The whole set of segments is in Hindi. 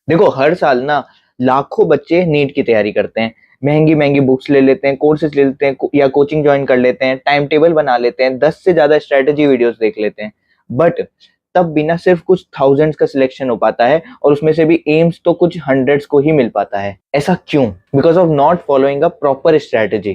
देखो हर साल ना लाखों बच्चे नीट की तैयारी करते हैं, महंगी महंगी बुक्स ले लेते हैं, कोर्सेज ले लेते हैं, या कोचिंग ज्वाइन कर लेते हैं, टाइम टेबल बना लेते हैं, 10 से ज्यादा स्ट्रेटेजी वीडियोस देख लेते हैं। बट तब भी ना सिर्फ कुछ थाउजेंड्स का सिलेक्शन हो पाता है, और उसमें से भी एम्स तो कुछ हंड्रेड्स को ही मिल पाता है। ऐसा क्यों? Because of not following a proper strategy.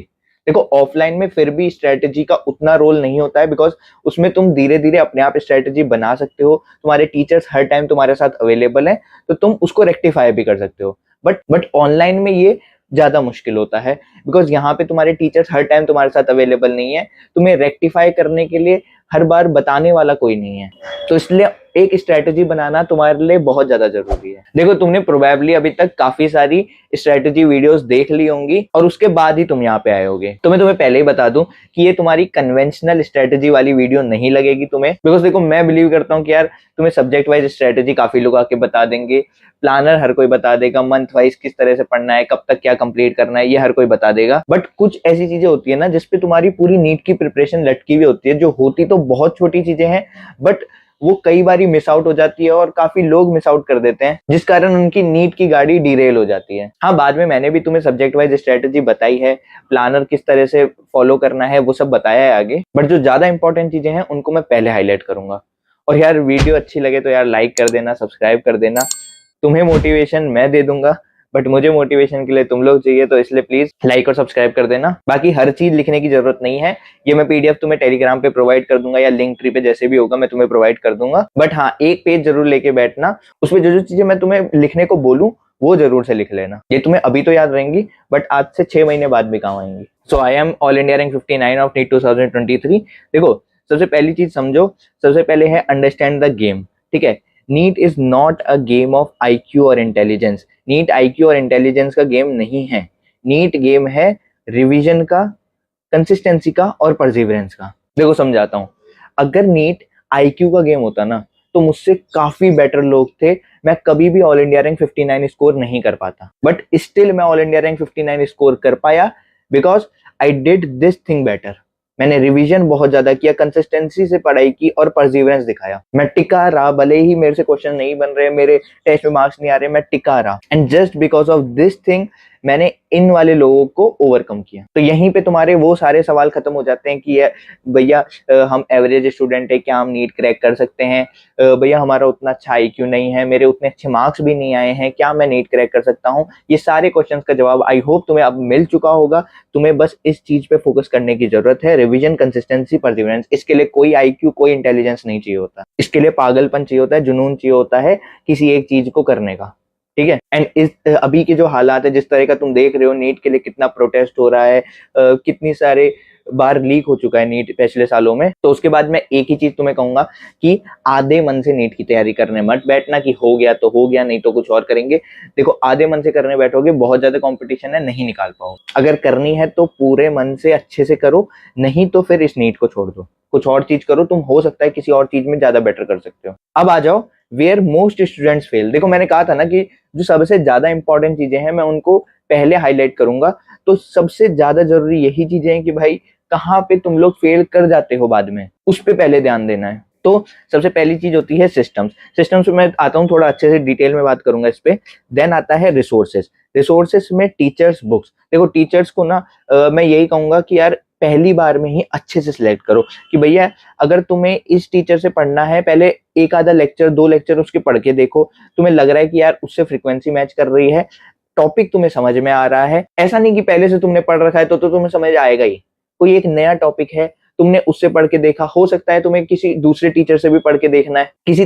देखो ऑफलाइन में फिर भी स्ट्रेटेजी का उतना रोल नहीं होता है, बिकॉज उसमें तुम धीरे धीरे अपने आप स्ट्रेटेजी बना सकते हो, तुम्हारे टीचर्स हर टाइम तुम्हारे साथ अवेलेबल हैं, तो तुम उसको रेक्टिफाई भी कर सकते हो। बट ऑनलाइन में ये ज्यादा मुश्किल होता है, बिकॉज यहाँ पे तुम्हारे टीचर्स हर टाइम तुम्हारे साथ अवेलेबल नहीं है, तुम्हें रेक्टिफाई करने के लिए हर बार बताने वाला कोई नहीं है। तो इसलिए एक स्ट्रेटेजी बनाना तुम्हारे लिए बहुत ज्यादा जरूरी है। देखो तुमने प्रोबेबली अभी तक काफी सारी स्ट्रेटेजी वीडियोस देख ली होंगी, और उसके बाद ही तुम यहाँ पे आए होगे। तो मैं तुम्हें पहले ही बता दूं कि ये तुम्हारी कन्वेंशनल स्ट्रेटेजी वाली वीडियो नहीं लगेगी तुम्हें, बिकॉज देखो मैं बिलीव करता हूँ कि यार तुम्हें सब्जेक्ट वाइज स्ट्रेटेजी काफी लोग आके बता देंगे, प्लानर हर कोई बता देगा, मंथ वाइज किस तरह से पढ़ना है, कब तक क्या कंप्लीट करना है, ये हर कोई बता देगा। बट कुछ ऐसी चीजें होती है ना जिसपे तुम्हारी पूरी नीट की प्रिपरेशन लटकी हुई होती है, जो होती तो बहुत छोटी चीजें हैं, बट वो कई बार मिस आउट हो जाती है, और काफी लोग मिस आउट कर देते हैं, जिस कारण उनकी नीट की गाड़ी डिरेल हो जाती है। हाँ, बाद में मैंने भी तुम्हें सब्जेक्ट वाइज स्ट्रेटेजी बताई है, प्लानर किस तरह से फॉलो करना है वो सब बताया है आगे, बट जो ज्यादा इंपॉर्टेंट चीजें हैं उनको मैं पहले हाईलाइट करूंगा। और यार वीडियो अच्छी लगे तो यार लाइक कर देना, सब्सक्राइब कर देना। तुम्हें मोटिवेशन मैं दे दूंगा, बट मुझे मोटिवेशन के लिए तुम लोग चाहिए, तो इसलिए प्लीज लाइक और सब्सक्राइब कर देना। बाकी हर चीज लिखने की जरूरत नहीं है, ये मैं पीडीएफ तुम्हें टेलीग्राम पे प्रोवाइड कर दूंगा, या लिंक ट्री पे जैसे भी होगा मैं तुम्हें प्रोवाइड कर दूंगा। बट हाँ, एक पेज जरूर लेके बैठना, उसमें जो जो चीजें मैं तुम्हें लिखने को बोलूं वो जरूर से लिख लेना। ये तुम्हें अभी तो याद रहेंगी, बट आज से 6 महीने बाद भी काम आएंगी। So I am all India rank 59 of NEET 2023। देखो सबसे पहली चीज समझो, सबसे पहले है अंडरस्टैंड द गेम। ठीक है, NEET is not a game of IQ और इंटेलिजेंस। नीट आईक्यू और इंटेलिजेंस का गेम नहीं है। नीट गेम है रिवीजन का, कंसिस्टेंसी का और परसिवरेंस का। देखो समझाता हूं, अगर नीट आईक्यू का गेम होता ना तो मुझसे काफी बेटर लोग थे, मैं कभी भी ऑल इंडिया रैंक 59 स्कोर नहीं कर पाता, बट स्टिल मैं ऑल इंडिया रैंक 59 स्कोर कर पाया, because I did this thing better. मैंने रिवीजन बहुत ज्यादा किया, कंसिस्टेंसी से पढ़ाई की और परसिवरेंस दिखाया। मैं टिका रहा, भले ही मेरे से क्वेश्चन नहीं बन रहे, मेरे टेस्ट में मार्क्स नहीं आ रहे, मैं टिका रहा, and just because of this thing मैंने इन वाले लोगों को ओवरकम किया। तो यहीं पे तुम्हारे वो सारे सवाल खत्म हो जाते हैं कि भैया हम एवरेज स्टूडेंट है, क्या हम नीट क्रैक कर सकते हैं? भैया हमारा उतना अच्छा आईक्यू नहीं है, मेरे उतने अच्छे मार्क्स भी नहीं आए हैं, क्या मैं नीट क्रैक कर सकता हूँ? ये सारे क्वेश्चंस का जवाब आई होप तुम्हें अब मिल चुका होगा। तुम्हें बस इस चीज पे फोकस करने की जरूरत है, रिवीजन, कंसिस्टेंसी, परसिवरेंस। इसके लिए कोई आईक्यू, कोई इंटेलिजेंस नहीं चाहिए होता, इसके लिए पागलपन चाहिए होता है, जुनून चाहिए होता है किसी एक चीज को करने का। ठीक है, एंड इस अभी के जो हालात है, जिस तरह का तुम देख रहे हो, नीट के लिए कितना प्रोटेस्ट हो रहा है, कितनी सारे बार लीक हो चुका है नीट पिछले सालों में, तो उसके बाद मैं एक ही चीज तुम्हें कहूंगा कि आधे मन से नीट की तैयारी करने मत बैठना कि हो गया तो हो गया, नहीं तो कुछ और करेंगे। देखो आधे मन से करने बैठोगे, बहुत ज्यादा कंपटीशन है, नहीं निकाल पाओ। अगर करनी है तो पूरे मन से अच्छे से करो, नहीं तो फिर इस नीट को छोड़ दो, कुछ और चीज करो, तुम हो सकता है किसी और चीज में ज्यादा बेटर कर सकते हो। अब आ जाओ वेयर मोस्ट स्टूडेंट्स फेल। देखो मैंने कहा था ना कि जो सबसे ज्यादा इंपॉर्टेंट चीजें हैं मैं उनको पहले हाईलाइट करूंगा, तो सबसे ज्यादा जरूरी यही चीजें हैं कि भाई कहाँ पे तुम लोग फेल कर जाते हो बाद में, उस पे पहले ध्यान देना है। तो सबसे पहली चीज होती है सिस्टम्स। सिस्टम्स में आता हूँ, थोड़ा अच्छे से डिटेल में बात करूंगा इस पे। देन आता है रिसोर्सेस। रिसोर्सेस में टीचर्स, बुक्स। देखो टीचर्स को ना मैं यही कहूंगा कि यार पहली बार में ही अच्छे से सिलेक्ट करो कि भैया अगर तुम्हें इस टीचर से पढ़ना है, पहले एक आधा लेक्चर, 2 लेक्चर उसके पढ़ के देखो, तुम्हें लग रहा है कि यार उससे फ्रीक्वेंसी मैच कर रही है, टॉपिक तुम्हें समझ में आ रहा है। ऐसा नहीं कि पहले से तुमने पढ़ रखा है तो तुम्हें समझ आएगा ही। कोई एक नया टॉपिक है, तुमने उससे पढ़ के देखा, हो सकता है तुम्हें किसी दूसरे टीचर से भी पढ़ के देखना है, किसी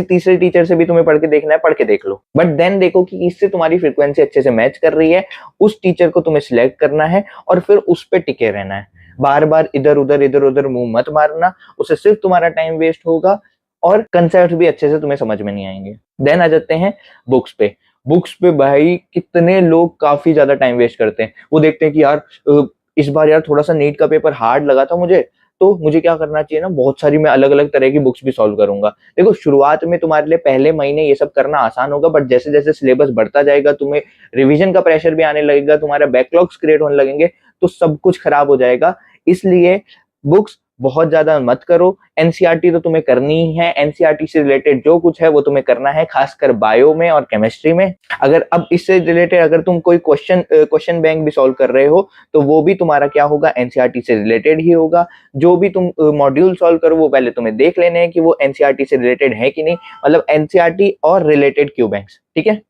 तीसरे टीचर से भी तुम्हें पढ़ के देखना है, पढ़ के देख लो। बट देन देखो कि इससे तुम्हारी फ्रीक्वेंसी अच्छे से मैच कर रही है, उस टीचर को तुम्हें सिलेक्ट करना है और फिर उस पर टिके रहना है। बार बार इधर उधर मुंह मत मारना, उससे सिर्फ तुम्हारा टाइम वेस्ट होगा और कंसेप्ट भी अच्छे से तुम्हें समझ में नहीं आएंगे। देन आ जाते हैं बुक्स पे। बुक्स पे भाई कितने लोग काफी ज्यादा टाइम वेस्ट करते हैं। वो देखते हैं कि यार इस बार यार थोड़ा सा नीट का पेपर हार्ड लगा था मुझे, तो मुझे क्या करना चाहिए ना, बहुत सारी मैं अलग अलग तरह की बुक्स भी सॉल्व करूंगा। देखो शुरुआत में तुम्हारे लिए पहले महीने ये सब करना आसान होगा, बट जैसे जैसे सिलेबस बढ़ता जाएगा, तुम्हें रिवीजन का प्रेशर भी आने लगेगा, तुम्हारा बैकलॉग्स क्रिएट होने लगेंगे, तो सब कुछ खराब हो जाएगा। इसलिए बुक्स बहुत ज्यादा मत करो। एनसीईआरटी तो तुम्हें करनी ही है, एनसीईआरटी से रिलेटेड जो कुछ है वो तुम्हें करना है, खासकर बायो में और केमिस्ट्री में। अगर अब इससे रिलेटेड अगर तुम कोई क्वेश्चन बैंक भी सॉल्व कर रहे हो तो वो भी तुम्हारा क्या होगा, एनसीईआरटी से रिलेटेड ही होगा। जो भी तुम मॉड्यूल सॉल्व करो वो पहले तुम्हें देख लेने हैं कि वो एनसीईआरटी से रिलेटेड है कि नहीं, मतलब एनसीईआरटी और रिलेटेड क्यू बैंक्स, ठीक है।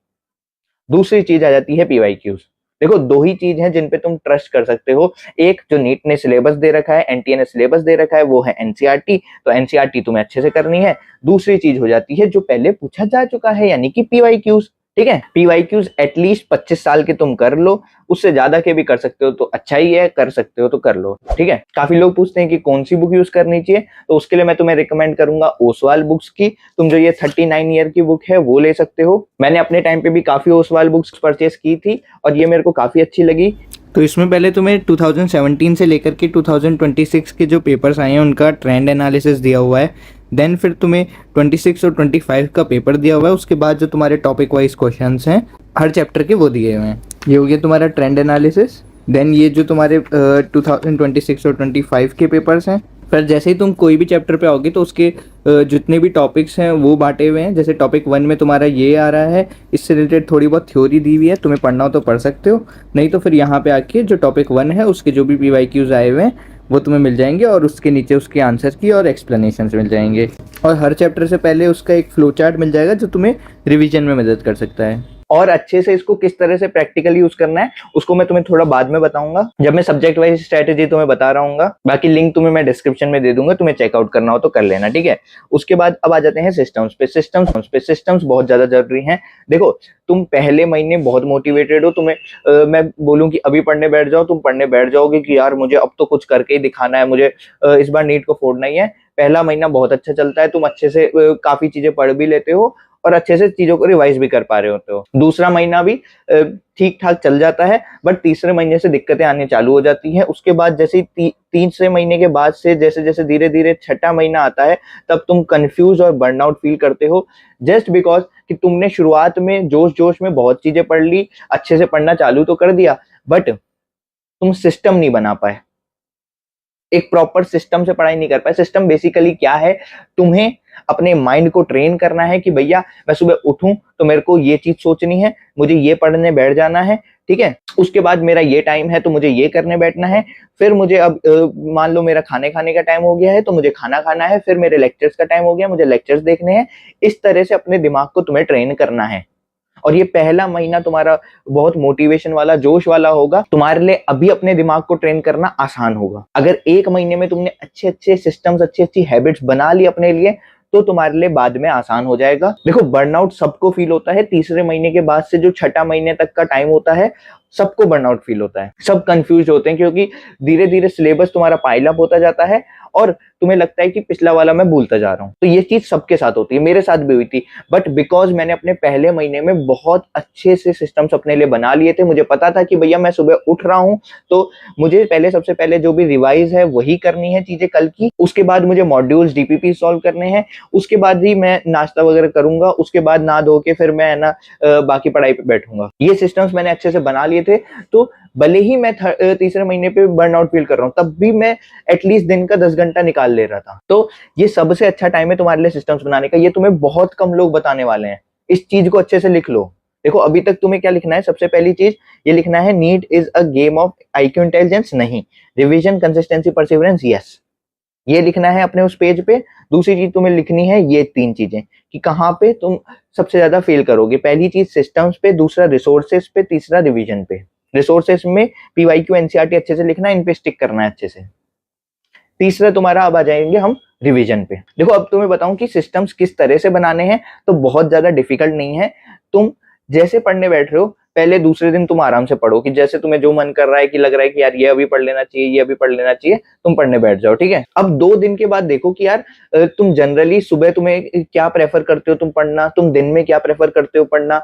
दूसरी चीज आ जाती है पीवाईक्यूज। देखो दो ही चीज हैं जिन पे तुम ट्रस्ट कर सकते हो, एक जो नीट ने सिलेबस दे रखा है, एनटीए ने सिलेबस दे रखा है, वो है एनसीईआरटी, तो एनसीईआरटी तुम्हें अच्छे से करनी है। दूसरी चीज हो जाती है जो पहले पूछा जा चुका है, यानी कि पीवाईक्यूज, ठीक है। पीवाईक्यूज एटलीस्ट 25 साल के तुम कर लो, उससे ज्यादा के भी कर सकते हो तो अच्छा ही है, कर सकते हो तो कर लो, ठीक है। काफी लोग पूछते हैं कि कौन सी बुक यूज करनी चाहिए, तो उसके लिए मैं तुम्हें रिकमेंड करूंगा ओसवाल बुक्स की। तुम जो ये 39 ईयर की बुक है वो ले सकते हो। मैंने अपने टाइम पे भी काफी ओसवाल बुक्स परचेस की थी और ये मेरे को काफी अच्छी लगी। तो इसमें पहले तुम्हें 2017 से लेकर के 2026 के जो पेपर्स आए हैं उनका ट्रेंड एनालिसिस दिया हुआ है। देन फिर तुम्हें 26 और 25 का पेपर दिया हुआ है। उसके बाद जो तुम्हारे टॉपिक वाइज क्वेश्चंस हैं हर चैप्टर के वो दिए हुए हैं। ये हो गया तुम्हारा ट्रेंड एनालिसिस। देन ये जो तुम्हारे 2026 और 25 के पेपर्स हैं। फिर जैसे ही तुम कोई भी चैप्टर पे आओगे तो उसके जितने भी टॉपिक्स हैं वो बांटे हुए हैं। जैसे टॉपिक 1 में तुम्हारा ये आ रहा है, इससे रिलेटेड थोड़ी बहुत थ्योरी दी हुई है, तुम्हें पढ़ना हो तो पढ़ सकते हो, नहीं तो फिर यहाँ पे आके जो टॉपिक 1 है उसके जो भी पीवाईक्यूज आए हुए हैं वो तुम्हें मिल जाएंगे और उसके नीचे उसके आंसर की और एक्सप्लेनेशन मिल जाएंगे। और हर चैप्टर से पहले उसका एक फ्लो चार्ट मिल जाएगा जो तुम्हें रिविजन में मदद कर सकता है। और अच्छे से इसको किस तरह से प्रैक्टिकली यूज करना है उसको मैं तुम्हें थोड़ा बाद में बताऊंगा, जब मैं सब्जेक्ट वाइज स्ट्रेटेजी तुम्हें बता रहा हूँ। बाकी लिंक तुम्हें मैं डिस्क्रिप्शन में दे दूंगा, तुम्हें चेकआउट करना हो तो कर लेना, ठीक है। उसके बाद अब आ जाते हैं सिस्टम्स पे। सिस्टम्स बहुत ज्यादा जरूरी हैं। देखो तुम पहले महीने बहुत मोटिवेटेड हो, तुम्हें मैं बोलूं कि अभी पढ़ने बैठ जाओ, तुम पढ़ने बैठ जाओगे कि यार मुझे अब तो कुछ करके ही दिखाना है, मुझे इस बार नीट को फोड़ना ही है। पहला महीना बहुत अच्छा चलता है, तुम अच्छे से काफी चीजें पढ़ भी लेते हो और अच्छे से चीजों को रिवाइज भी कर पा रहे होते हो। दूसरा महीना भी ठीक ठाक चल जाता है, बट तीसरे महीने से दिक्कतें आने चालू हो जाती हैं। उसके बाद जैसे तीसरे महीने के बाद से जैसे जैसे धीरे धीरे छठा महीना आता है तब तुम कंफ्यूज और बर्नआउट फील करते हो, जस्ट बिकॉज कि तुमने शुरुआत में जोश जोश में बहुत चीजें पढ़ ली, अच्छे से पढ़ना चालू तो कर दिया, बट तुम सिस्टम नहीं बना पाए, एक प्रॉपर सिस्टम से पढ़ाई नहीं कर पाए। सिस्टम बेसिकली क्या है, तुम्हें अपने माइंड को ट्रेन करना है कि भैया मैं सुबह उठूं तो मेरे को ये चीज सोचनी है, मुझे ये पढ़ने बैठ जाना है, ठीक है। उसके बाद मेरा ये टाइम है तो मुझे ये करने बैठना है। फिर मुझे अब मान लो मेरा खाने का टाइम हो गया है तो मुझे खाना खाना है। फिर मेरे लेक्चर्स का टाइम हो गया, मुझे लेक्चर्स देखने हैं। इस तरह से अपने दिमाग को तुम्हें ट्रेन करना है। और ये पहला महीना तुम्हारा बहुत मोटिवेशन वाला जोश वाला होगा, तुम्हारे लिए अभी अपने दिमाग को ट्रेन करना आसान होगा। अगर एक महीने में तुमने अच्छे अच्छे सिस्टम्स, अच्छी अच्छी हैबिट्स बना ली अपने लिए तो तुम्हारे लिए बाद में आसान हो जाएगा। देखो बर्नआउट सबको फील होता है, तीसरे महीने के बाद से जो छठा महीने तक का टाइम होता है सबको बर्नआउट फील होता है, सब कंफ्यूज होते हैं क्योंकि धीरे धीरे सिलेबस तुम्हारा पाइल अप होता जाता है और तुम्हें लगता है कि पिछला वाला मैं भूलता जा रहा हूँ। तो ये चीज सबके साथ होती है, मेरे साथ भी हुई थी, बट बिकॉज मैंने अपने पहले महीने में बहुत अच्छे से सिस्टम्स अपने लिए बना लिए थे, मुझे पता था कि भैया मैं सुबह उठ रहा हूँ तो मुझे सबसे पहले जो भी रिवाइज है वही करनी है चीजें कल की, उसके बाद मुझे मॉड्यूल्स डीपीपी सॉल्व करने हैं, उसके बाद ही मैं नाश्ता वगैरह करूंगा, उसके बाद नहा धो के फिर मैं ना बाकी पढ़ाई पे बैठूंगा। ये सिस्टम्स मैंने अच्छे से बना लिए थे, तो भले ही मैं तीसरे महीने पे बर्नआउट फील कर रहा हूँ तब भी मैं एटलीस्ट दिन का 10 घंटा निकाल ले रहा था। तो ये सबसे अच्छा टाइम है तुम्हारे लिए सिस्टम्स बनाने का, ये तुम्हें बहुत कम लोग बताने वाले हैं। इस चीज को अच्छे से लिख लो। देखो अभी तक तुम्हें क्या लिखना है, सबसे पहली चीज ये लिखना है, NEET is a game of IQ intelligence नहीं, रिविजन कंसिस्टेंसी परसिवरेंस यस, ये लिखना है अपने उस पेज पे। दूसरी चीज तुम्हें लिखनी है ये 3 चीजें कि कहाँ पे तुम सबसे ज्यादा फेल करोगे। पहली चीज सिस्टम्स पे, दूसरा रिसोर्सेस पे, तीसरा रिवीजन पे। रिसोर्सेस में पीवाईक्यू एनसीईआरटी अच्छे से लिखना है, इन पे स्टिक करना है अच्छे से। तीसरा तुम्हारा अब आ जाएंगे हम रिवीजन पे। देखो अब तुम्हें बताऊं कि सिस्टम्स किस तरह से बनाने हैं, तो बहुत ज्यादा डिफिकल्ट नहीं है। तुम जैसे पढ़ने बैठ रहे हो पहले दूसरे दिन तुम आराम से पढ़ो कि जैसे तुम्हें जो मन कर रहा है कि लग रहा है कि यार ये अभी पढ़ लेना चाहिए, ये अभी पढ़ लेना चाहिए, तुम पढ़ने बैठ जाओ, ठीक है। अब 2 दिन के बाद देखो कि यार तुम जनरली सुबह तुम्हें क्या प्रेफर करते हो तुम पढ़ना, तुम दिन में क्या प्रेफर करते हो पढ़ना,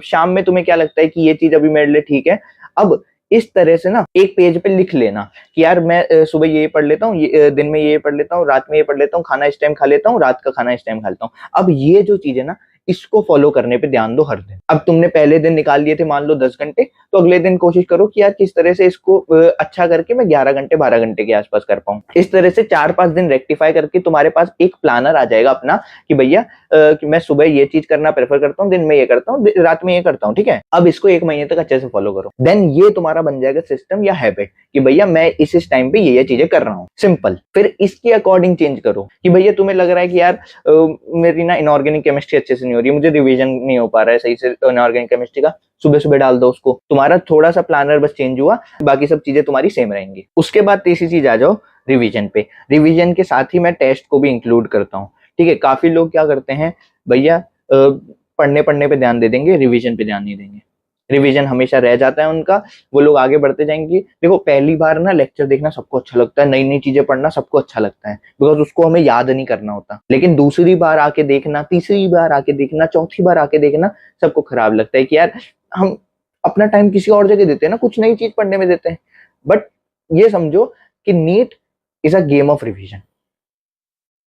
शाम में तुम्हें क्या लगता है कि ये चीज अभी मेरे लिए ठीक है। अब इस तरह से ना एक पेज पे लिख लेना कि यार मैं सुबह ये पढ़ लेता हूँ, दिन में ये पढ़ लेता हूँ, रात में ये पढ़ लेता हूँ, खाना इस टाइम खा लेता हूँ, रात का खाना इस टाइम खा लेता हूँ। अब ये जो चीज है ना इसको फॉलो करने पे ध्यान दो हर दिन। अब तुमने पहले दिन निकाल लिए थे मान लो 10 घंटे, तो अगले दिन कोशिश करो कि यार किस तरह से इसको अच्छा करके मैं 11 घंटे 12 घंटे के आसपास कर पाऊं। इस तरह से 4-5 दिन रेक्टिफाई करके तुम्हारे पास एक प्लानर आ जाएगा अपना कि भैया कि मैं सुबह ये चीज करना प्रेफर करता हूँ, दिन में ये करता हूँ, रात में ये करता हूँ, ठीक है। अब इसको 1 महीने तक अच्छे से फॉलो करो, देन ये तुम्हारा बन जाएगा सिस्टम या हैबिट कि भैया मैं इस टाइम पे ये चीजें कर रहा हूँ, सिंपल। फिर इसके अकॉर्डिंग चेंज करो कि भैया तुम्हें लग रहा है कि यार मेरी ना इनऑर्गेनिक केमिस्ट्री अच्छे से नहीं हो रही है, मुझे रिवीजन नहीं हो पा रहा है सही से इनऑर्गेनिक केमिस्ट्री का, सुबह सुबह डाल दो उसको। तुम्हारा थोड़ा सा प्लानर बस चेंज हुआ, बाकी सब चीजें तुम्हारी सेम रहेंगी। उसके बाद तीसरी चीज आ जाओ रिवीजन पे। रिवीजन के साथ ही मैं टेस्ट को भी इंक्लूड करता हूँ, ठीक है। काफी लोग क्या करते हैं भैया पढ़ने पे ध्यान दे देंगे, रिवीजन पे ध्यान नहीं देंगे, रिवीजन हमेशा रह जाता है उनका, वो लोग आगे बढ़ते जाएंगे। देखो पहली बार ना लेक्चर देखना सबको अच्छा लगता है, नई नई चीजें पढ़ना सबको अच्छा लगता है, बिकॉज उसको हमें याद नहीं करना होता। लेकिन दूसरी बार आके देखना, तीसरी बार आके देखना, चौथी बार आके देखना सबको खराब लगता है कि यार हम अपना टाइम किसी और जगह देते हैं ना, कुछ नई चीज पढ़ने में देते हैं। बट ये समझो कि NEET is a game of revision.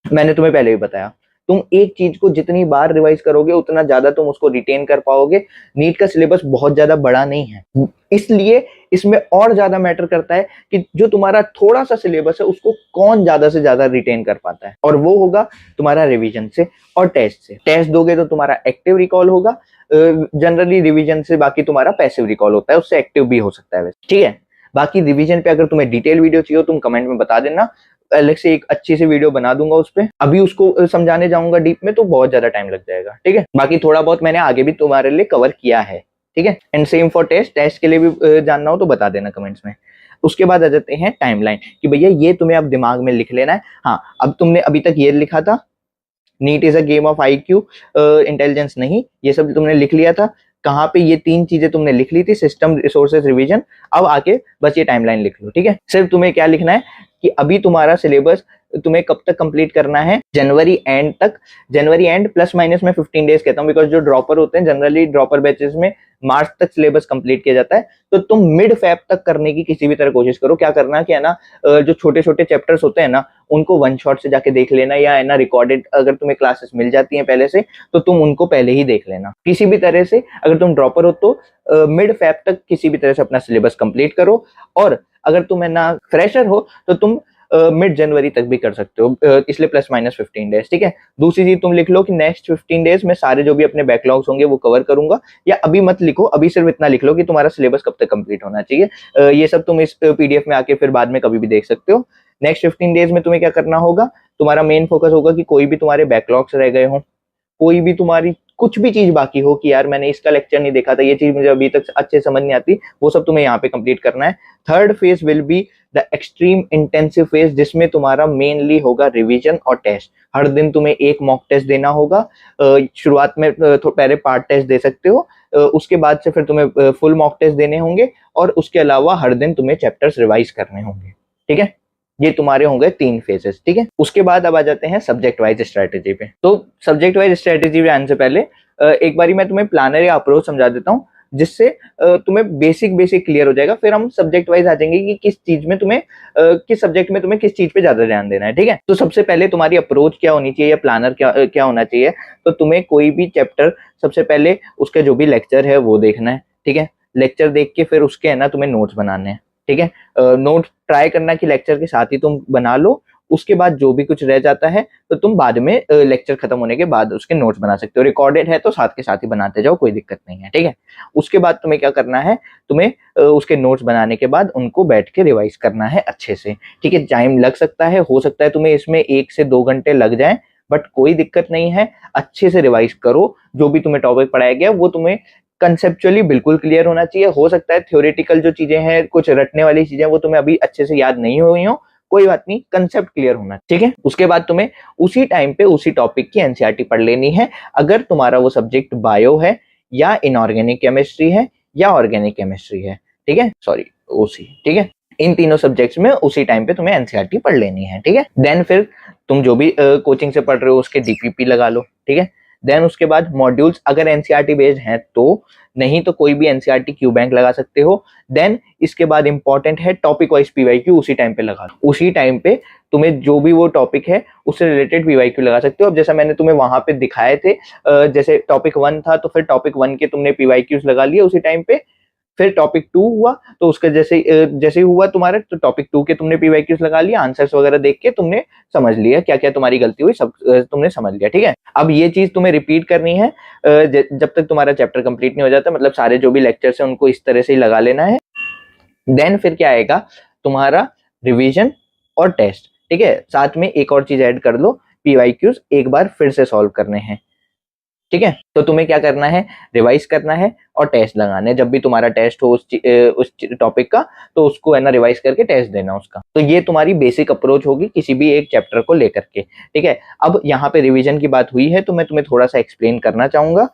मैंने तुम्हें पहले भी बताया, तुम एक चीज को जितनी बार रिवाइज करोगे उतना ज्यादा तुम उसको रिटेन कर पाओगे। नीट का सिलेबस बहुत ज्यादा बड़ा नहीं है, इसलिए इसमें और ज्यादा मैटर करता है कि जो तुम्हारा थोड़ा सा सिलेबस है उसको कौन ज्यादा से ज्यादा रिटेन कर पाता है, और वो होगा तुम्हारा रिवीजन से और टेस्ट से। टेस्ट दोगे तो तुम्हारा एक्टिव रिकॉल होगा जनरली, रिवीजन से बाकी तुम्हारा पैसिव रिकॉल होता है, उससे एक्टिव भी हो सकता है वैसे, ठीक है। बाकी रिवीजन पे अगर तुम्हें डिटेल वीडियो चाहिए तुम कमेंट में बता देना, अलग से एक अच्छी सी वीडियो बना दूंगा उस पे। अभी उसको समझाने जाऊंगा डीप में तो बहुत ज्यादा टाइम लग जाएगा, ठीक है। बाकी थोड़ा बहुत मैंने आगे भी तुम्हारे लिए कवर किया है, ठीक है। And same for test, test के लिए भी जानना हो तो बता देना कमेंट्स में। उसके बाद आ जाते हैं टाइमलाइन कि भैया ये तुम्हें अब दिमाग में लिख लेना है। हाँ, अब तुमने अभी तक ये लिखा था NEET is a game of IQ intelligence नहीं, ये सब तुमने लिख लिया था। कहाँ पे ये 3 चीजें तुमने लिख ली थी, सिस्टम, रिसोर्सेज, रिवीजन। अब आके बस ये टाइमलाइन लिख लो, ठीक है। सिर्फ तुम्हें क्या लिखना है कि अभी तुम्हारा सिलेबस तुम्हें कब तक कंप्लीट करना है, जनवरी एंड तक। जनवरी एंड प्लस माइनस में 15 डेज कहता हूँ, बिकॉज जो ड्रॉपर होते हैं जनरली ड्रॉपर बैचेस में मार्च तक सिलेबस कंप्लीट किया जाता है, तो तुम मिड फेब तक करने की किसी भी तरह कोशिश करो। क्या करना है कि है ना, जो छोटे छोटे चैप्टर्स होते हैं ना उनको वन शॉट से जाके देख लेना, या है ना रिकॉर्डेड अगर तुम्हें क्लासेस मिल जाती हैं पहले से तो तुम उनको पहले ही देख लेना। किसी भी तरह से अगर तुम ड्रॉपर हो तो मिड फेब तक किसी भी तरह से अपना सिलेबस कंप्लीट करो, और अगर तुम है ना फ्रेशर हो तो तुम मिड जनवरी तक भी कर सकते हो, इसलिए प्लस माइनस 15 डेज, ठीक है। दूसरी चीज तुम लिख लो कि नेक्स्ट 15 डेज में सारे जो भी अपने बैकलॉग्स होंगे वो कवर करूंगा, या अभी मत लिखो, अभी सिर्फ इतना लिख लो कि तुम्हारा सिलेबस कब तक कंप्लीट होना चाहिए। ये सब तुम इस PDF में आके फिर बाद में कभी भी देख सकते हो। नेक्स्ट 15 डेज में तुम्हें क्या करना होगा, तुम्हारा मेन फोकस होगा कि कोई भी तुम्हारे बैकलॉग्स रह गए हो, कोई भी तुम्हारी कुछ भी चीज बाकी हो कि यार मैंने इसका लेक्चर नहीं देखा था, ये चीज मुझे अभी तक अच्छे समझ नहीं आती, वो सब तुम्हें यहाँ पे कंप्लीट करना है। Third phase will be the extreme intensive phase, जिसमें तुम्हारा मेनली होगा रिवीजन और टेस्ट। हर दिन तुम्हें एक मॉक टेस्ट देना होगा। शुरुआत में पहले पार्ट टेस्ट दे सकते हो, उसके बाद से फिर तुम्हें फुल मॉक टेस्ट देने होंगे, और उसके अलावा हर दिन तुम्हें चैप्टर्स रिवाइज करने होंगे, ठीक है। ये तुम्हारे होंगे 3 फेजेस, ठीक है। उसके बाद अब आ जाते हैं सब्जेक्ट वाइज स्ट्रेटेजी पे। तो सब्जेक्ट वाइज स्ट्रेटेजी पे आने से पहले एक बारी मैं तुम्हें प्लानर या अप्रोच समझा देता हूँ, जिससे तुम्हें बेसिक क्लियर हो जाएगा। फिर हम सब्जेक्ट वाइज आ जाएंगे कि किस चीज में तुम्हें किस सब्जेक्ट में तुम्हें किस चीज पे ज्यादा ध्यान देना है, ठीक है। तो सबसे पहले तुम्हारी अप्रोच क्या होनी चाहिए या प्लानर क्या होना चाहिए, तो तुम्हें कोई भी चैप्टर सबसे पहले उसका जो भी लेक्चर है वो देखना है, ठीक है। लेक्चर देख के फिर उसके है ना तुम्हें नोट्स बनाने हैं, ठीक है। नोट ट्राई करना कि लेक्चर के साथ ही तुम बना लो, उसके बाद जो भी कुछ रह जाता है तो तुम बाद में लेक्चर खत्म होने के बाद उसके नोट्स बना सकते हो। रिकॉर्डेड है तो साथ के साथ ही बनाते जाओ, कोई दिक्कत नहीं है, ठीक है। उसके बाद तुम्हें क्या करना है, तुम्हें उसके नोट्स बनाने के बाद उनको बैठ के रिवाइज करना है अच्छे से, ठीक है। टाइम लग सकता है, हो सकता है तुम्हें इसमें 1 से 2 घंटे लग जाए, बट कोई दिक्कत नहीं है। अच्छे से रिवाइज करो, जो भी तुम्हें टॉपिक पढ़ाया गया वो तुम्हें कंसेप्चुअली बिल्कुल क्लियर होना चाहिए। हो सकता है थ्योरेटिकल जो चीजें हैं, कुछ रटने वाली चीजें, वो तुम्हें अभी अच्छे से याद नहीं हुई हो, कोई बात नहीं, कंसेप्ट क्लियर होना, ठीक है। उसके बाद तुम्हें उसी टाइम पे उसी टॉपिक की NCERT पढ़ लेनी है। अगर तुम्हारा वो सब्जेक्ट बायो है या इनऑर्गेनिक केमिस्ट्री है या ऑर्गेनिक केमिस्ट्री है, ठीक है, सॉरी OC, ठीक है। इन तीनों सब्जेक्ट्स में उसी टाइम पे तुम्हें NCERT पढ़ लेनी है, ठीक है। देन फिर तुम जो भी कोचिंग से पढ़ रहे हो उसके DPP लगा लो, ठीक है। देन उसके बाद मॉड्यूल्स अगर एनसीईआरटी बेस्ड हैं तो, नहीं तो कोई भी एनसीईआरटी क्यू बैंक लगा सकते हो। देन इसके बाद इंपॉर्टेंट है टॉपिक वाइज पीवाईक्यू, उसी टाइम पे लगा लो, उसी टाइम पे तुम्हें जो भी वो टॉपिक है उससे रिलेटेड पीवाईक्यू लगा सकते हो। अब जैसा मैंने तुम्हें वहां पे दिखाए थे, जैसे टॉपिक 1 था तो फिर टॉपिक 1 के तुमने पीवाईक्यूज लगा लिए उसी टाइम पे, फिर टॉपिक 2 हुआ तो उसका जैसे ही हुआ तुम्हारा, तो टॉपिक 2 के तुमने पीवाईक्यूज लगा लिया, आंसर्स वगैरह देख के तुमने समझ लिया क्या क्या तुम्हारी गलती हुई, सब तुमने समझ लिया, ठीक है। अब ये चीज तुम्हें रिपीट करनी है जब तक तुम्हारा चैप्टर कंप्लीट नहीं हो जाता, मतलब सारे जो भी लेक्चर्स हैं उनको इस तरह से ही लगा लेना है। देन फिर क्या आएगा तुम्हारा रिवीजन और टेस्ट, ठीक है। साथ में एक और चीज ऐड कर लो, पीवाईक्यूज एक बार फिर से सॉल्व करने हैं, ठीक है। तो तुम्हें क्या करना है, रिवाइज करना है और टेस्ट लगाना है। जब भी तुम्हारा टेस्ट हो उस टॉपिक का, तो उसको है ना रिवाइज करके टेस्ट देना उसका। तो ये तुम्हारी बेसिक अप्रोच होगी किसी भी एक चैप्टर को लेकर के, ठीक है। अब यहाँ पे रिवीजन की बात हुई है तो मैं तुम्हें थोड़ा सा एक्सप्लेन करना चाहूंगा।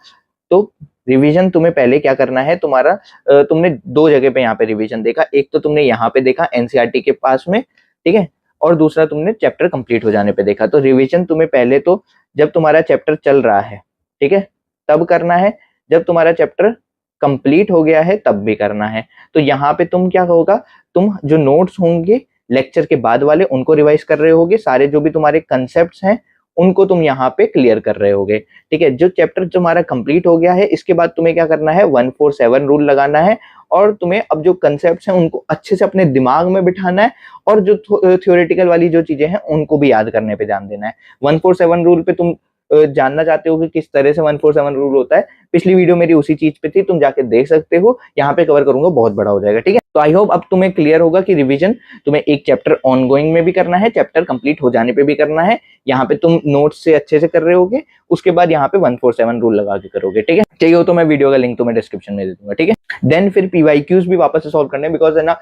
तो रिवीजन तुम्हें पहले क्या करना है, तुम्हारा तुमने दो जगह पे यहाँ पे रिवीजन देखा, एक तो तुमने यहाँ पे देखा एनसीईआरटी के पास में, ठीक है, और दूसरा तुमने चैप्टर कंप्लीट हो जाने पे देखा। तो रिवीजन तुम्हें पहले तो जब तुम्हारा चैप्टर चल रहा है, ठीक है, तब करना है, जब तुम्हारा चैप्टर कंप्लीट हो गया है तब भी करना है। तो यहाँ पे तुम क्या होगा, तुम जो नोट्स होंगे लेक्चर के बाद वाले उनको रिवाइज कर रहे होगे, सारे जो भी तुम्हारे कंसेप्ट्स हैं उनको तुम यहाँ पे क्लियर कर रहे होगे, ठीक है। जो चैप्टर तुम्हारा कंप्लीट हो गया है, इसके बाद तुम्हें क्या करना है, 147 रूल लगाना है और तुम्हें अब जो कंसेप्ट्स हैं उनको अच्छे से अपने दिमाग में बिठाना है और जो थ्योरेटिकल वाली जो चीजें हैं उनको भी याद करने पे ध्यान देना है। 147 रूल पे तुम जानना चाहते हो कि किस तरह से 147 रूल होता है, पिछली वीडियो मेरी उसी चीज पे थी, तुम जाके देख सकते हो, यहाँ पे कवर करूंगा, बहुत बड़ा हो जाएगा, ठीक है। तो आई होप अब तुम्हें क्लियर होगा कि रिवीजन तुम्हें एक चैप्टर ऑनगोइंग में भी करना है, चैप्टर कंप्लीट हो जाने पे भी करना है। यहाँ पे तुम नोट्स से अच्छे से कर रहे होगे, उसके बाद यहाँ पे 147 रूल लगा के करोगे, ठीक है। चाहिए हो तो मैं वीडियो का लिंक तुम्हें डिस्क्रिप्शन में दे दूंगा, ठीक है। देन फिर पीवाईक्यूज भी वापस से सॉल्व करने, बिकॉज है ना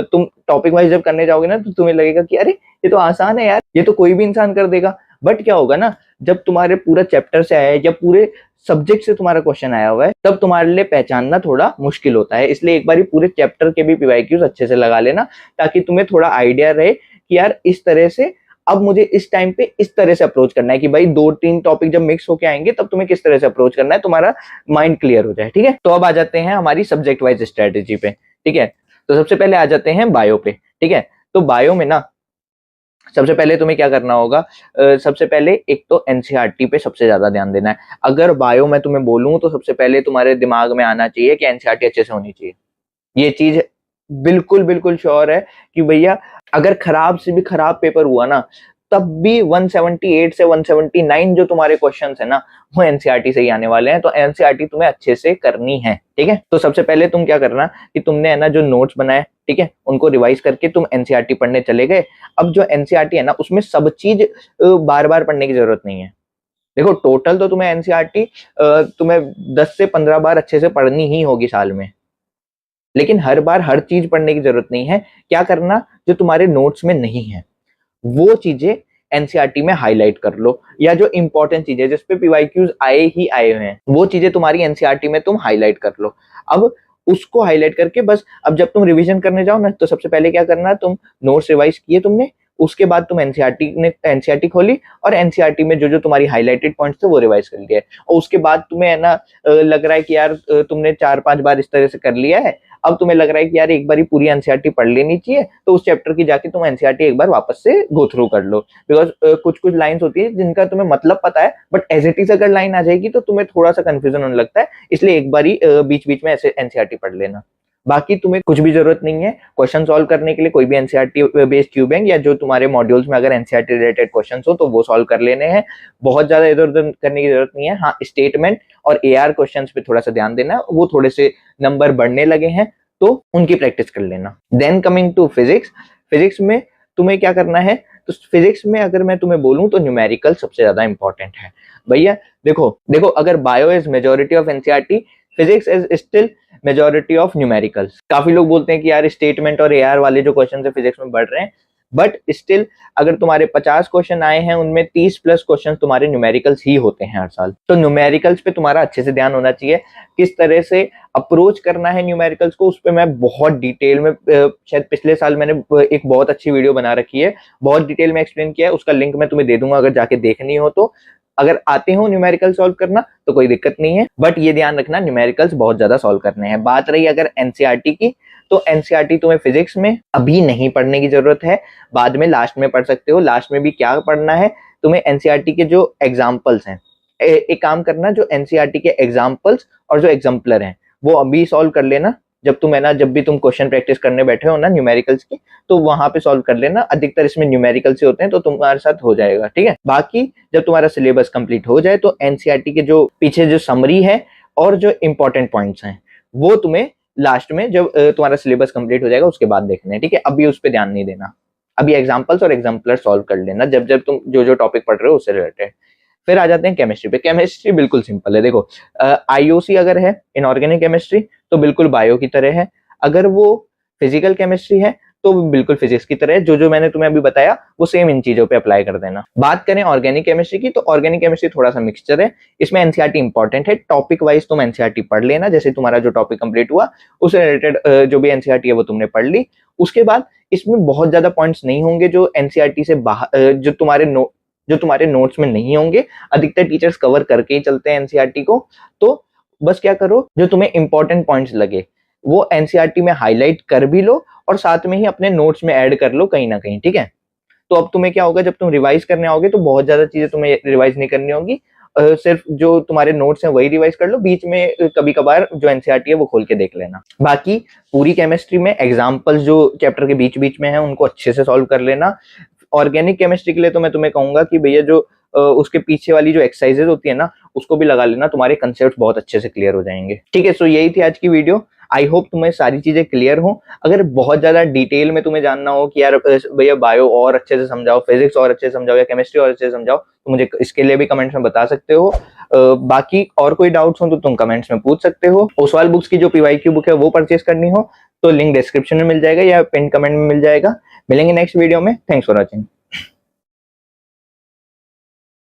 तुम टॉपिक वाइज जब करने जाओगे ना तो तुम्हें लगेगा कि अरे ये तो आसान है यार, ये तो कोई भी इंसान कर देगा। बट क्या होगा ना, जब तुम्हारे पूरा चैप्टर से आया है या पूरे सब्जेक्ट से तुम्हारा क्वेश्चन आया हुआ है, तब तुम्हारे लिए पहचानना थोड़ा मुश्किल होता है। इसलिए एक बार पूरे चैप्टर के भी पीवाईक्यूज अच्छे से लगा लेना, ताकि तुम्हें थोड़ा आइडिया रहे कि यार इस तरह से अब मुझे इस टाइम पे इस तरह से अप्रोच करना है, कि भाई 2-3 टॉपिक जब मिक्स होके आएंगे तब तुम्हें किस तरह से अप्रोच करना है, तुम्हारा माइंड क्लियर हो जाए, ठीक है। तो अब आ जाते हैं हमारी सब्जेक्ट वाइज स्ट्रेटेजी पे, ठीक है। तो सबसे पहले आ जाते हैं बायो पे, ठीक है। तो बायो में ना सबसे पहले तुम्हें क्या करना होगा, सबसे पहले एक तो एनसीईआरटी पे सबसे ज्यादा ध्यान देना है। अगर बायो में तुम्हें बोलूं तो सबसे पहले तुम्हारे दिमाग में आना चाहिए कि एनसीईआरटी अच्छे से होनी चाहिए। ये चीज बिल्कुल बिल्कुल श्योर है कि भैया अगर खराब से भी खराब पेपर हुआ ना, तब भी 178 से 179 जो तुम्हारे क्वेश्चंस है ना, वो एनसीईआरटी से ही आने वाले हैं। तो एनसीईआरटी तुम्हें अच्छे से करनी है, ठीक है। तो सबसे पहले तुम क्या करना कि तुमने है ना जो नोट्स बनाए, ठीक है, उनको रिवाइज करके तुम एनसीईआरटी पढ़ने चले गए। अब जो एनसीईआरटी है ना, उसमें सब चीज बार बार पढ़ने की जरूरत नहीं है। देखो टोटल तो तुम्हें एनसीईआरटी तुम्हें 10 से 15 बार अच्छे से पढ़नी ही होगी साल में, लेकिन हर बार हर चीज पढ़ने की जरूरत नहीं है। क्या करना, जो तुम्हारे नोट्स में नहीं है वो चीजें एनसीईआरटी में हाईलाइट कर लो, या जो इंपॉर्टेंट चीजें जिसपे पीवाईक्यूज आए ही आए हुए हैं वो चीजें तुम्हारी एनसीईआरटी में तुम हाईलाइट कर लो। अब उसको हाईलाइट करके बस, अब जब तुम रिवीजन करने जाओ ना, तो सबसे पहले क्या करना, तुम नोट्स रिवाइज किए तुमने, उसके बाद तुम एनसीईआरटी खोली और एनसीईआरटी में जो जो तुम्हारी हाईलाइटेड पॉइंट्स थे वो रिवाइज कर लिए, और उसके बाद तुम्हें है ना लग रहा है कि यार तुमने 4-5 बार इस तरह से कर लिया है, अब तुम्हें लग रहा है कि यार एक बार ही पूरी एनसीईआरटी पढ़ लेनी चाहिए, तो उस चैप्टर की जाके तुम एनसीईआरटी एक बार वापस से गो थ्रू कर लो। बिकॉज कुछ कुछ लाइंस होती है जिनका तुम्हें मतलब पता है, बट एज इट इज अगर लाइन आ जाएगी तो तुम्हें थोड़ा सा कंफ्यूजन होने लगता है, इसलिए एक बार ही बीच बीच में ऐसे एनसीईआरटी पढ़ लेना। बाकी तुम्हें कुछ भी जरूरत नहीं है क्वेश्चन सॉल्व करने के लिए, कोई भी एनसीईआरटी बेस्ड क्यू बैंक या जो तुम्हारे मॉड्यूल्स में अगर एनसीईआरटी रिलेटेड क्वेश्चंस हो तो वो सॉल्व कर लेने हैं, बहुत ज्यादा इधर उधर करने की जरूरत नहीं है। हाँ, स्टेटमेंट और एआर क्वेश्चंस पे थोड़ा सा ध्यान देना, वो थोड़े से नंबर बढ़ने लगे हैं तो उनकी प्रैक्टिस कर लेना। Then coming to physics, physics में तुम्हें क्या करना है, तो फिजिक्स में अगर मैं तुम्हें बोलूं तो न्यूमेरिकल सबसे ज्यादा इंपॉर्टेंट है भैया। देखो अगर bio is majority of NCERT, physics is still majority of numericals. काफी लोग बोलते हैं कि यार स्टेटमेंट और एआर वाले जो क्वेश्चन है फिजिक्स में बढ़ रहे हैं, बट स्टिल अगर तुम्हारे 50 क्वेश्चन आए हैं उनमें 30 प्लस क्वेश्चन तुम्हारे न्यूमेरिकल्स ही होते हैं हर साल। तो न्यूमेरिकल्स पे तुम्हारा अच्छे से ध्यान होना चाहिए, किस तरह से अप्रोच करना है न्यूमेरिकल्स को, उस पर मैं बहुत डिटेल में शायद पिछले साल मैंने एक बहुत अच्छी वीडियो बना रखी है, बहुत डिटेल में एक्सप्लेन किया है, उसका लिंक मैं तुम्हें दे दूंगा अगर जाके देखनी हो तो। अगर आते हो न्यूमेरिकल सॉल्व करना तो कोई दिक्कत नहीं है, बट ये ध्यान रखना न्यूमेरिकल्स बहुत ज्यादा सॉल्व करने हैं। बात रही अगर एनसीईआरटी की, तो एनसीईआरटी तुम्हें फिजिक्स में अभी नहीं पढ़ने की जरूरत है, बाद में लास्ट में पढ़ सकते हो। लास्ट में भी क्या पढ़ना है तुम्हें, एनसीईआरटी के जो एग्जाम्पल्स हैं, एक काम करना, जो एनसीईआरटी के एग्जाम्पल्स और जो एग्जाम्पलर हैं वो अभी सॉल्व कर लेना। जब तुम है ना, जब भी तुम क्वेश्चन प्रैक्टिस करने बैठे हो ना न्यूमेरिकल्स की, तो वहां पे सॉल्व कर लेना। अधिकतर इसमें न्यूमेरिकल से होते हैं, तो तुम्हारे साथ हो जाएगा, ठीक है। बाकी जब तुम्हारा सिलेबस कंप्लीट हो जाए तो एनसीईआरटी के जो पीछे जो समरी है और जो इंपॉर्टेंट पॉइंट्स हैं वो तुम्हें लास्ट में जब तुम्हारा सिलेबस कंप्लीट हो जाएगा उसके बाद देखना है, ठीक है। अभी उस पर ध्यान नहीं देना, अभी एग्जाम्पल्स और एग्जाम्पलर सॉल्व कर लेना जब जब तुम जो जो टॉपिक पढ़ रहे हो उससे रिलेटेड। फिर आ जाते हैं केमिस्ट्री पे। केमिस्ट्री बिल्कुल सिंपल है। देखो आईओसी अगर है इनऑर्गेनिक केमिस्ट्री तो बिल्कुल बायो की तरह है, अगर वो फिजिकल केमिस्ट्री है तो बिल्कुल फिजिक्स की तरह है। जो जो मैंने तुम्हें अभी बताया वो सेम इन चीजों पे अप्लाई कर देना। बात करें ऑर्गेनिक केमिस्ट्री की, तो ऑर्गेनिक केमिस्ट्री थोड़ा सा मिक्सचर है, इसमें एनसीईआरटी इंपॉर्टेंट है। टॉपिक वाइज तुम एनसीईआरटी पढ़ लेना, जैसे तुम्हारा जो टॉपिक कंप्लीट हुआ उससे रिलेटेड जो भी एनसीईआरटी है वो तुमने पढ़ ली। उसके बाद इसमें बहुत ज्यादा पॉइंट्स नहीं होंगे जो एनसीईआरटी से बाहर, जो तुम्हारे नोट्स में नहीं होंगे। अधिकतर टीचर्स कवर करके ही चलते हैं एनसीईआरटी को। तो बस क्या करो, जो तुम्हें इंपॉर्टेंट पॉइंट्स लगे वो एनसीईआरटी में हाईलाइट कर भी लो और साथ में ही अपने नोट्स में ऐड कर लो कहीं ना कहीं, ठीक है। तो अब तुम्हें क्या होगा, जब तुम रिवाइज करने आओगे तो बहुत ज्यादा चीजें तुम्हें रिवाइज नहीं करनी होगी, सिर्फ जो तुम्हारे नोट्स हैं वही रिवाइज कर लो। बीच में कभी कभार जो एनसीईआरटी है वो खोल के देख लेना। बाकी पूरी केमिस्ट्री में एग्जाम्पल्स जो चैप्टर के बीच बीच में है उनको अच्छे से सॉल्व कर लेना। ऑर्गेनिक केमिस्ट्री के लिए तो मैं तुम्हें कहूंगा कि भैया जो उसके पीछे वाली जो एक्सरसाइजेज होती है ना उसको भी लगा लेना, तुम्हारे कंसेप्ट बहुत अच्छे से क्लियर हो जाएंगे, ठीक है। सो यही थी आज की वीडियो। आई होप तुम्हें सारी चीजें क्लियर हो। अगर बहुत ज्यादा डिटेल में तुम्हें जानना हो कि यार भैया बायो और अच्छे से समझाओ, फिजिक्स और अच्छे से समझाओ या केमिस्ट्री और अच्छे से समझाओ, तो मुझे इसके लिए भी कमेंट्स में बता सकते हो। बाकी और कोई डाउट्स हो तो तुम कमेंट्स में पूछ सकते हो। ओसवाल बुक्स की जो पीवाईक्यू बुक है वो परचेज करनी हो तो लिंक डिस्क्रिप्शन में मिल जाएगा या पिन कमेंट में मिल जाएगा। मिलेंगे नेक्स्ट वीडियो में। Thanks for watching.